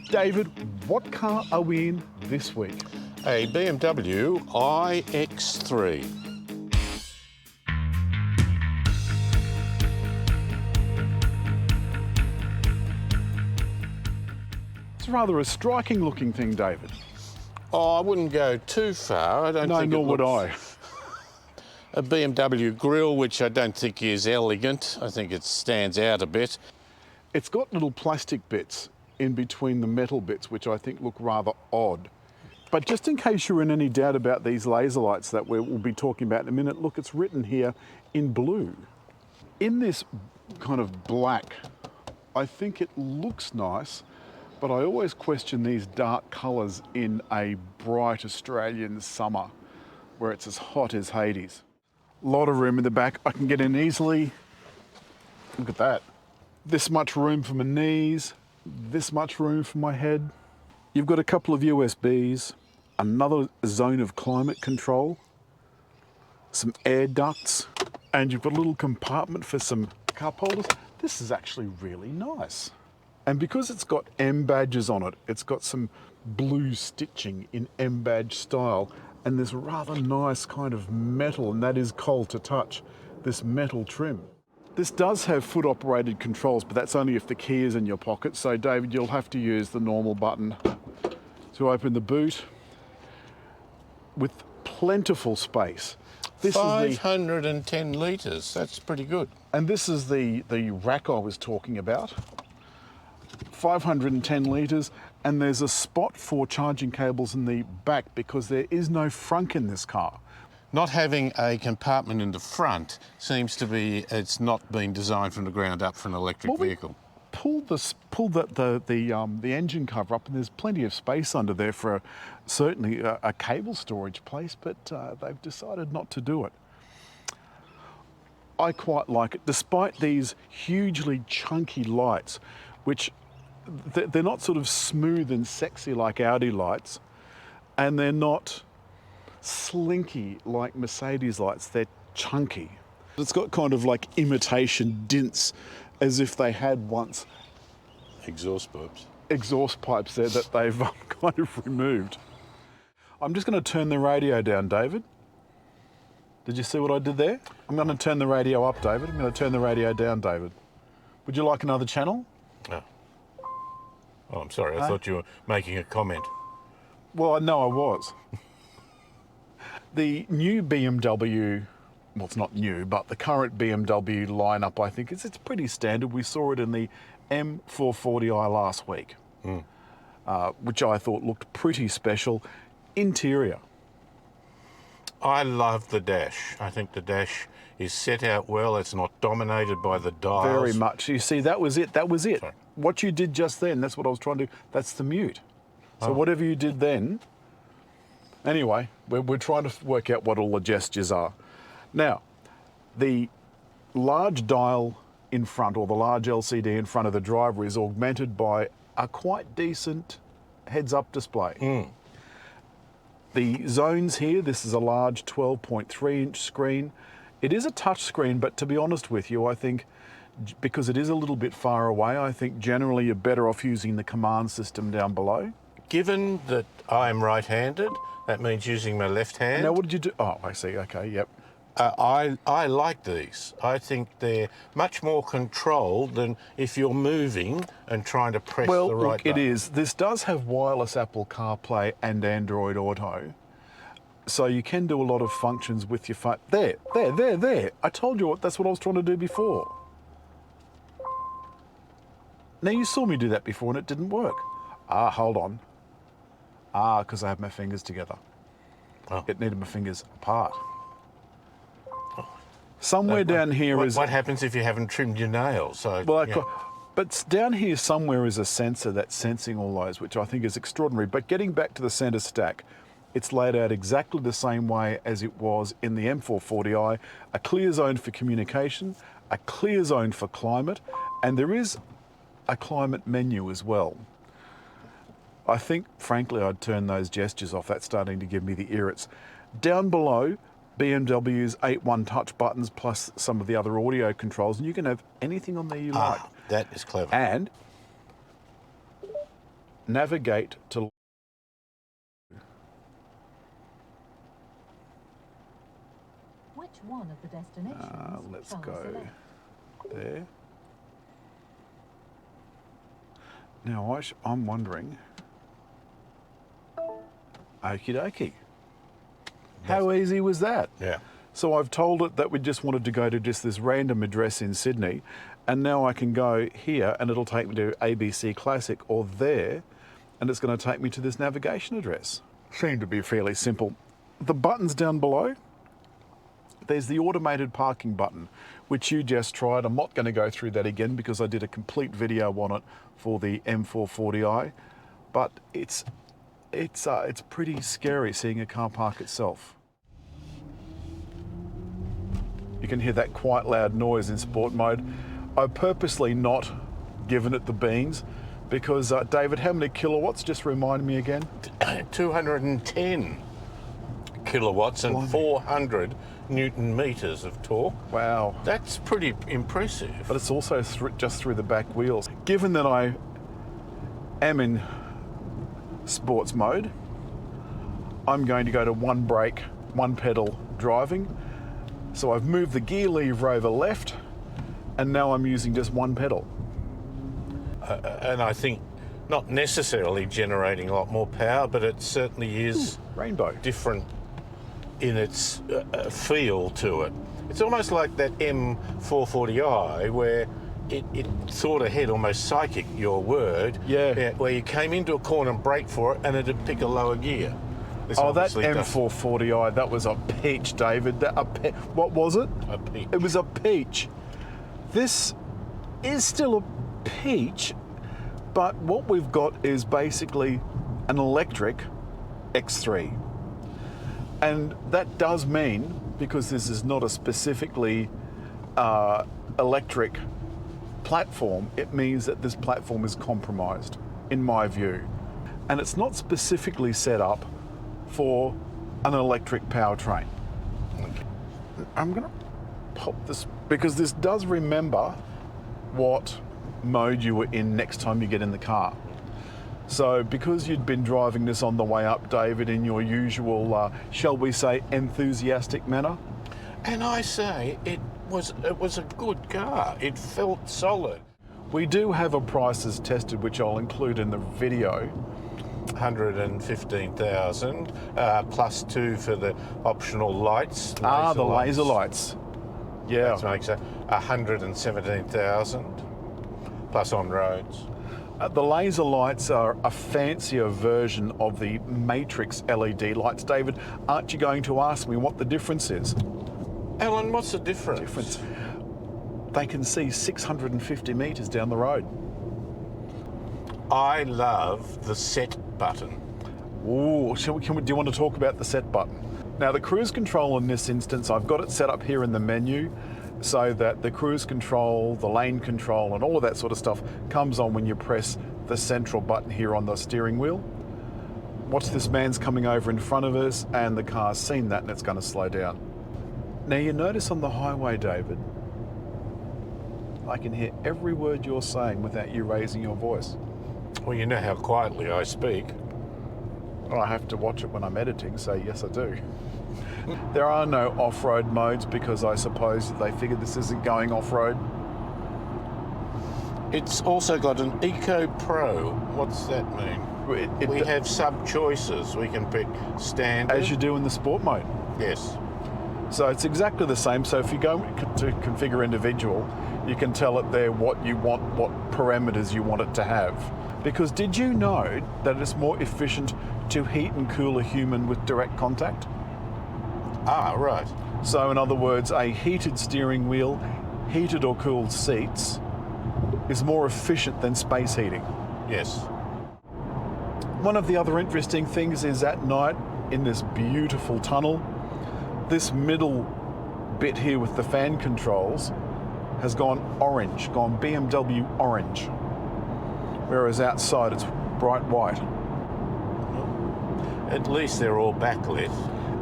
David, what car are we in this week? A BMW iX3. It's rather a striking looking thing, David. Oh, I wouldn't go too far. I don't think No, nor would I. A BMW grille, which I don't think is elegant. I think it stands out a bit. It's got little plastic bits in between the metal bits, which I think look rather odd. But just in case you're in any doubt about these laser lights that we'll be talking about in a minute, look, it's written here in blue. In this kind of black, I think it looks nice, but I always question these dark colours in a bright Australian summer where it's as hot as Hades. A lot of room in the back. I can get in easily. Look at that. This much room for my knees, this much room for my head. You've got a couple of USBs, another zone of climate control, some air ducts, and you've got a little compartment for some cup holders. This is actually really nice. And because it's got M badges on it, it's got some blue stitching in M badge style and this rather nice kind of metal, and that is cold to touch, this metal trim. This does have foot operated controls, but that's only if the key is in your pocket. So David, you'll have to use the normal button to open the boot with plentiful space. This 510 litres, that's pretty good. And this is the rack I was talking about. 510 litres, and there's a spot for charging cables in the back because there is no frunk in this car. Not having a compartment in the front seems to be, it's not been designed from the ground up for an electric vehicle. Pull the engine cover up, and there's plenty of space under there for certainly a cable storage place, but they've decided not to do it. I quite like it, despite these hugely chunky lights, which they're not sort of smooth and sexy like Audi lights, and they're not slinky like Mercedes lights, they're chunky. It's got kind of like imitation dints, as if they had once exhaust pipes there that they've kind of removed. I'm just going to turn the radio down, David. Did you see what I did there? I'm going to turn the radio up, David. I'm going to turn the radio down, David. Would you like another channel? No. Oh, I'm sorry. I thought you were making a comment. Well, no, I was. The new BMW, well, it's not new, but the current BMW lineup, I think, it's pretty standard. We saw it in the M440i last week, which I thought looked pretty special. Interior. I love the dash. I think the dash is set out well. It's not dominated by the dials. Very much. You see, that was it. That was it. Sorry. What you did just then, that's what I was trying to do. That's the mute. So whatever you did then, anyway, we're trying to work out what all the gestures are. Now, the large dial in front, or the large LCD in front of the driver, is augmented by a quite decent heads-up display. The zones here, this is a large 12.3-inch screen. It is a touch screen, but to be honest with you, I think because it is a little bit far away, I think generally you're better off using the command system down below. Given that I'm right-handed, that means using my left hand. Now, what did you do? Oh, I see. Okay, yep. I like these. I think they're much more controlled than if you're moving and trying to press the right button. It is. This does have wireless Apple CarPlay and Android Auto. So you can do a lot of functions with your phone. There. I told you that's what I was trying to do before. Now, you saw me do that before and it didn't work. Hold on. Because I have my fingers together. Oh. It needed my fingers apart. Somewhere down here is... What happens if you haven't trimmed your nails? So, but down here somewhere is a sensor that's sensing all those, which I think is extraordinary. But getting back to the center stack, it's laid out exactly the same way as it was in the M440i. A clear zone for communication, a clear zone for climate, and there is a climate menu as well. I think, frankly, I'd turn those gestures off. That's starting to give me the irrits. Down below, BMW's 8 touch buttons plus some of the other audio controls, and you can have anything on there you like. That is clever. And navigate to... Which one of the destinations let's shall I go select? there. Now I'm wondering... Okie dokie. How easy was that? Yeah. So I've told it that we just wanted to go to just this random address in Sydney, and now I can go here and it'll take me to ABC Classic or there, and it's going to take me to this navigation address. Seemed to be fairly simple. The buttons down below, there's the automated parking button, which you just tried. I'm not going to go through that again because I did a complete video on it for the M440i, but it's pretty scary seeing a car park itself. You can hear that quite loud noise in sport mode. I've purposely not given it the beans because, David, how many kilowatts? Just remind me again. 210 kilowatts and Blimey. 400 Newton meters of torque. Wow. That's pretty impressive. But it's also just through the back wheels. Given that I am in sports mode, I'm going to go to one brake, one pedal driving. So I've moved the gear lever over left, and now I'm using just one pedal. And I think not necessarily generating a lot more power, but it certainly is Rainbow. different in its feel to it. It's almost like that M440i where it thought ahead, almost psychic, your word. Yeah. Where you came into a corner and brake for it and it'd pick a lower gear. This Oh, that obviously does- M440i, that was a peach, David. What was it? A peach. It was a peach. This is still a peach, but what we've got is basically an electric X3. And that does mean, because this is not a specifically electric platform, it means that this platform is compromised, in my view. And it's not specifically set up for an electric powertrain. I'm going to pop this, because this does remember what mode you were in next time you get in the car. So because you'd been driving this on the way up, David, in your usual, shall we say, enthusiastic manner. And I say, it was a good car. It felt solid. We do have a prices tested, which I'll include in the video. 115,000 plus 2 for the optional lights. The laser lights. Yeah. That makes it 117,000 plus on roads. The laser lights are a fancier version of the Matrix LED lights. David, aren't you going to ask me what the difference is? Alan, what's the difference? They can see 650 metres down the road. I love the set button. Ooh, do you want to talk about the set button? Now, the cruise control in this instance, I've got it set up here in the menu so that the cruise control, the lane control, and all of that sort of stuff comes on when you press the central button here on the steering wheel. Watch, this man's coming over in front of us and the car's seen that and it's going to slow down. Now, you notice on the highway, David, I can hear every word you're saying without you raising your voice. Well, you know how quietly I speak. Well, I have to watch it when I'm editing, so yes, I do. There are no off-road modes because I suppose they figured this isn't going off-road. It's also got an Eco Pro. What's that mean? We have sub-choices. We can pick standard. As you do in the sport mode. Yes. So it's exactly the same. So if you go to configure individual, you can tell it there what you want, what parameters you want it to have. Because did you know that it's more efficient to heat and cool a human with direct contact? Ah, right. So in other words, a heated steering wheel, heated or cooled seats is more efficient than space heating. Yes. One of the other interesting things is at night in this beautiful tunnel, this middle bit here with the fan controls has gone orange, gone BMW orange, whereas outside it's bright white. At least they're all backlit.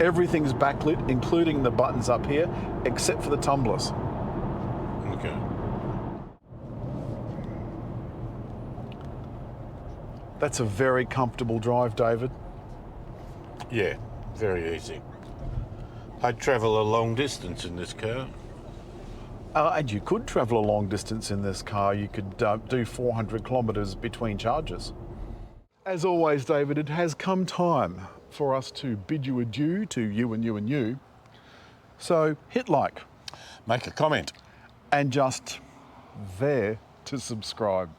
Everything's backlit, including the buttons up here, except for the tumblers. Okay. That's a very comfortable drive, David. Yeah, very easy. I'd travel a long distance in this car. And you could travel a long distance in this car. You could do 400 kilometres between charges. As always, David, it has come time for us to bid you adieu to you and you and you. So hit like. Make a comment. And just there to subscribe.